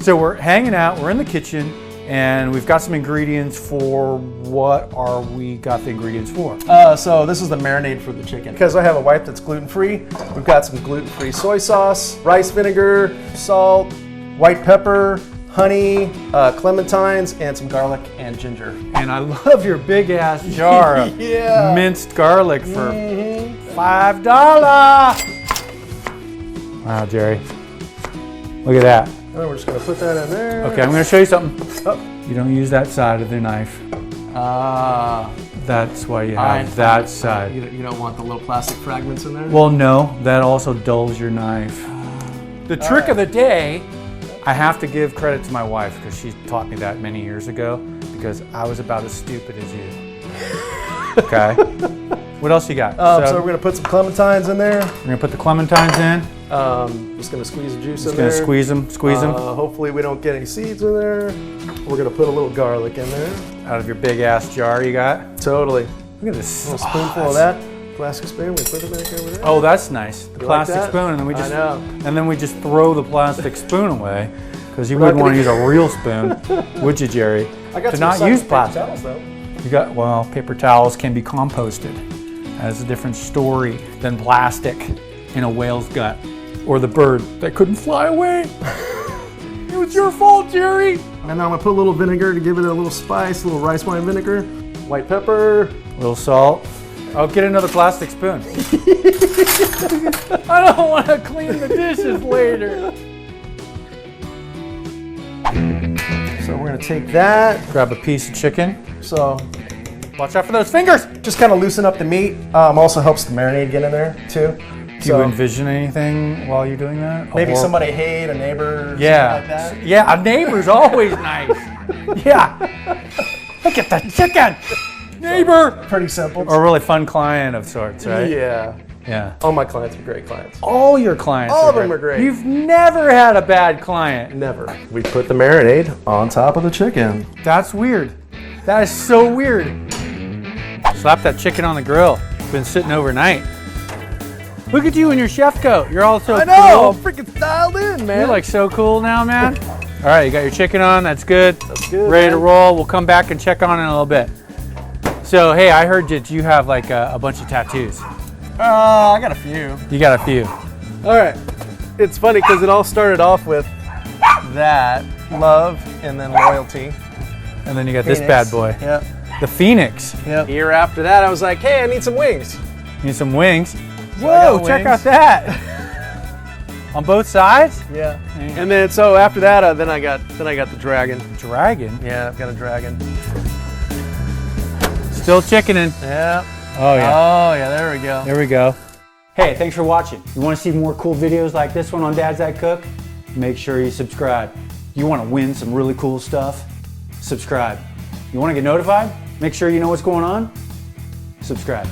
So we're hanging out, we're in the kitchen, and we've got some ingredients for what are we got the ingredients for? So this is the marinade for the chicken. Because I have a wife that's gluten-free, we've got some gluten-free soy sauce, rice vinegar, salt, white pepper, honey, clementines, and some garlic and ginger. And I love your big ass jar of minced garlic for $5. Wow, Jerry. Look at that. And then we're just gonna put that in there. Okay, I'm gonna show you something. Oh. You don't use that side of the knife. That's why you have that side. You don't want the little plastic fragments in there? Well, no, that also dulls your knife. The trick of the day, I have to give credit to my wife because she taught me that many years ago because I was about as stupid as you. Okay. What else you got? So we're gonna put some clementines in there. We're gonna put the clementines in. Just gonna squeeze the juice in Just there. gonna squeeze them. Hopefully we don't get any seeds in there. We're gonna put a little garlic in there. Out of your big ass jar you got. Totally. Look at this. A little spoonful of that. Plastic spoon. We put it back over there. Oh, that's nice. The You plastic like that? spoon, and then we just I know. and then we just throw the plastic spoon away because you wouldn't want to use a real spoon, would you, Jerry? I got to some not use paper plastic. towels, though. You got paper towels can be composted. That's a different story than plastic in a whale's gut or the bird that couldn't fly away. It was your fault, Jerry. And then I'm gonna put a little vinegar to give it a little spice, a little rice wine vinegar, white pepper, A little salt. I'll get another plastic spoon. I don't want to clean the dishes later. So we're gonna take that. Grab a piece of chicken. So Watch out for those fingers. just kind of loosen up the meat. Also helps the marinade get in there too. Do you envision anything while you're doing that? Maybe Or- somebody hate a neighbor, Yeah. something like that. Yeah, a neighbor's always nice. Yeah. Look at that chicken. Neighbor. Pretty simple. Or a really fun client of sorts, right? Yeah. Yeah. All my clients are great clients. All your clients All of them are great. You've never had a bad client. Never. We put the marinade on top of the chicken. That's weird. That is so weird. Slap that chicken on the grill. It's been sitting overnight. Look at you in your chef coat. You're all so I know, I'm cool. freaking dialed in, man. You're like so cool now, man. All right, you got your chicken on. That's good. That's good, Ready to man. roll. We'll come back and check on it in a little bit. So, hey, I heard that you have like a bunch of tattoos. I got a few. You got a few. All right. It's funny because it all started off with that, love, and then loyalty. And then you got this Phoenix. bad boy. Yeah. The Phoenix. Yeah. Year after that, I was like, hey, I need some wings. You need some wings. So I Whoa, got check wings. out that. On both sides? Yeah. And then so after that, then I got the dragon. Dragon. Yeah, I've got a dragon. Still chickening. Yeah. Oh, yeah. Oh yeah, there we go. There we go. Hey, thanks for watching. You want to see more cool videos like this one on Dad's That Cook? Make sure you subscribe. You want to win some really cool stuff? Subscribe. You want to get notified? Make sure you know what's going on? Subscribe.